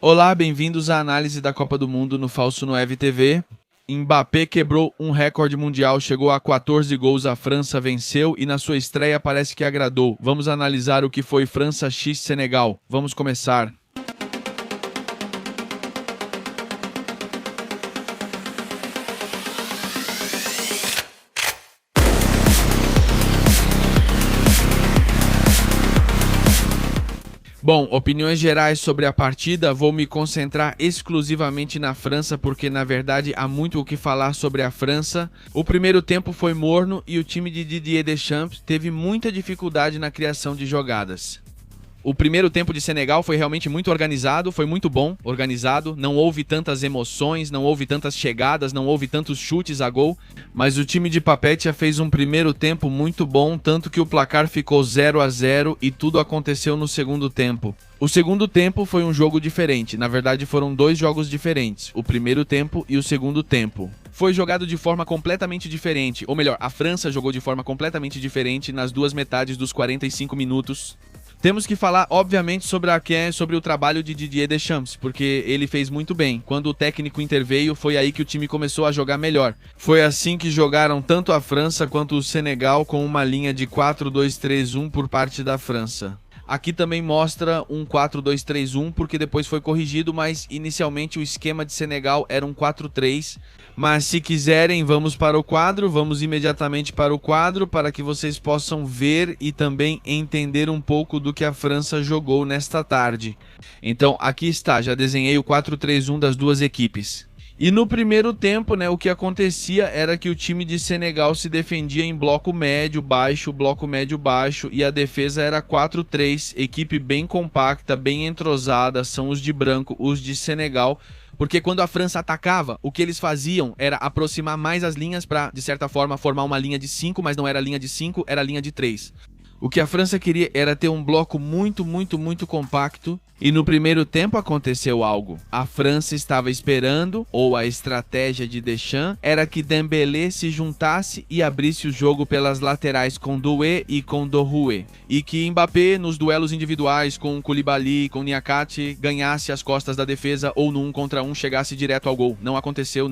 Olá, bem-vindos à análise da Copa do Mundo no Falso Noeve TV. Mbappé quebrou um recorde mundial, chegou a 14 gols, a França venceu e na sua estreia parece que agradou. Vamos analisar o que foi França x Senegal. Vamos começar. Bom, opiniões gerais sobre a partida, vou me concentrar exclusivamente na França, porque na verdade há muito o que falar sobre a França. O primeiro tempo foi morno e o time de Didier Deschamps teve muita dificuldade na criação de jogadas. O primeiro tempo de Senegal foi realmente muito organizado, foi muito bom, organizado, não houve tantas emoções, não houve tantas chegadas, não houve tantos chutes a gol, mas o time de Papetia fez um primeiro tempo muito bom, tanto que o placar ficou 0-0 e tudo aconteceu no segundo tempo. O segundo tempo foi um jogo diferente, na verdade foram dois jogos diferentes, o primeiro tempo e o segundo tempo. Foi jogado de forma completamente diferente, ou melhor, a França jogou de forma completamente diferente nas duas metades dos 45 minutos. Temos que falar, obviamente, sobre o trabalho de Didier Deschamps, porque ele fez muito bem. Quando o técnico interveio, foi aí que o time começou a jogar melhor. Foi assim que jogaram tanto a França quanto o Senegal com uma linha de 4-2-3-1 por parte da França. Aqui também mostra um 4-2-3-1, porque depois foi corrigido, mas inicialmente o esquema de Senegal era um 4-3. Mas se quiserem, vamos para o quadro, vamos imediatamente para o quadro, para que vocês possam ver e também entender um pouco do que a França jogou nesta tarde. Então aqui está, já desenhei o 4-3-1 das duas equipes. E no primeiro tempo, o que acontecia era que o time de Senegal se defendia em bloco médio-baixo, e a defesa era 4-3, equipe bem compacta, bem entrosada, são os de branco, os de Senegal, porque quando a França atacava, o que eles faziam era aproximar mais as linhas para, de certa forma, formar uma linha de 5, mas não era linha de 5, era linha de 3. O que a França queria era ter um bloco muito compacto. E no primeiro tempo aconteceu algo. A França estava esperando, ou a estratégia de Deschamps, era que Dembélé se juntasse e abrisse o jogo pelas laterais com Doué e com Doué. E que Mbappé, nos duelos individuais com Koulibaly, com Niakhaté, ganhasse as costas da defesa ou no 1 contra 1 chegasse direto ao gol. Não aconteceu.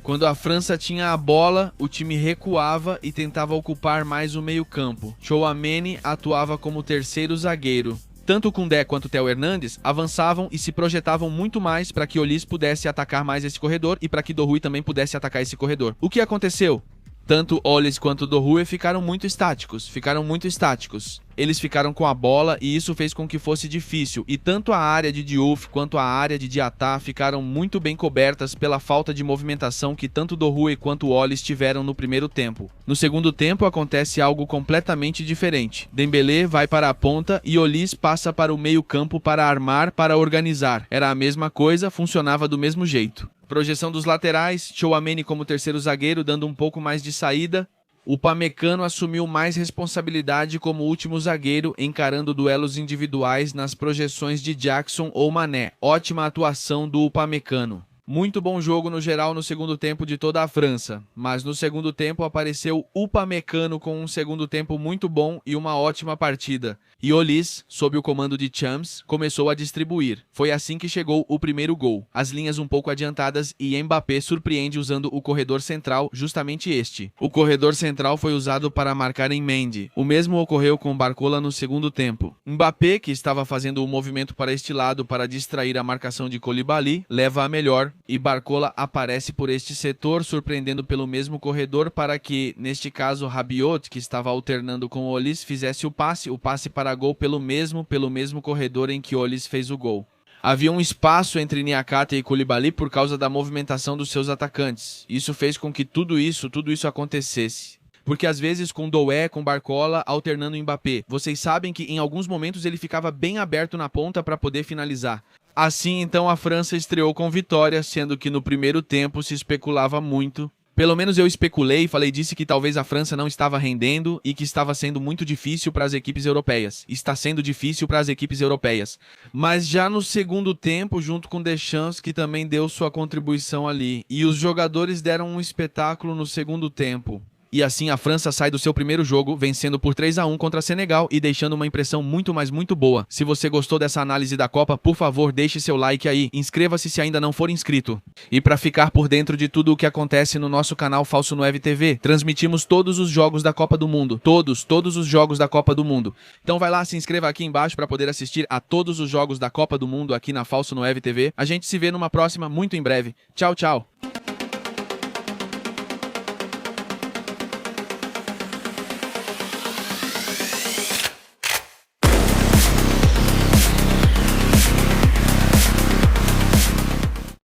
Quando a França tinha a bola, o time recuava e tentava ocupar mais o meio-campo. Tchouaméni atuava como terceiro zagueiro. Tanto Koundé quanto Théo Hernandes avançavam e se projetavam muito mais para que Olise pudesse atacar mais esse corredor e para que Doué também pudesse atacar esse corredor. O que aconteceu? Tanto Olise quanto Doué ficaram muito estáticos. Eles ficaram com a bola e isso fez com que fosse difícil. E tanto a área de Diouf quanto a área de Diatta ficaram muito bem cobertas pela falta de movimentação que tanto Doué quanto Olise tiveram no primeiro tempo. No segundo tempo acontece algo completamente diferente. Dembélé vai para a ponta e Olise passa para o meio-campo para armar, para organizar. Era a mesma coisa, funcionava do mesmo jeito. Projeção dos laterais, Tchouaméni como terceiro zagueiro, dando um pouco mais de saída. O Upamecano assumiu mais responsabilidade como último zagueiro, encarando duelos individuais nas projeções de Jackson ou Mané. Ótima atuação do Upamecano. Muito bom jogo no geral no segundo tempo de toda a França, mas no segundo tempo apareceu Upamecano com um segundo tempo muito bom e uma ótima partida. E Olise, sob o comando de Champs, começou a distribuir. Foi assim que chegou o primeiro gol. As linhas um pouco adiantadas e Mbappé surpreende usando o corredor central, justamente este. O corredor central foi usado para marcar em Mendy. O mesmo ocorreu com Barcola no segundo tempo. Mbappé, que estava fazendo o movimento para este lado para distrair a marcação de Koulibaly, leva a melhor e Barcola aparece por este setor, surpreendendo pelo mesmo corredor para que, neste caso, Rabiot, que estava alternando com Olise, fizesse o passe para gol pelo mesmo corredor em que Olise fez o gol. Havia um espaço entre Niakhaté e Koulibaly por causa da movimentação dos seus atacantes. Isso fez com que tudo isso acontecesse. Porque às vezes com Doué, com Barcola, alternando o Mbappé. Vocês sabem que em alguns momentos ele ficava bem aberto na ponta para poder finalizar. Assim, então, a França estreou com vitória, sendo que no primeiro tempo se especulava muito. Pelo menos eu especulei, disse que talvez a França não estava rendendo e que estava sendo muito difícil para as equipes europeias. Está sendo difícil para as equipes europeias. Mas já no segundo tempo, junto com Deschamps, que também deu sua contribuição ali. E os jogadores deram um espetáculo no segundo tempo. E assim a França sai do seu primeiro jogo vencendo por 3-1 contra Senegal e deixando uma impressão muito, mas muito boa. Se você gostou dessa análise da Copa, por favor, deixe seu like aí, inscreva-se se ainda não for inscrito. E para ficar por dentro de tudo o que acontece no nosso canal Falso 9 TV, transmitimos todos os jogos da Copa do Mundo, todos os jogos da Copa do Mundo. Então vai lá, se inscreva aqui embaixo para poder assistir a todos os jogos da Copa do Mundo aqui na Falso 9 TV. A gente se vê numa próxima muito em breve. Tchau, tchau.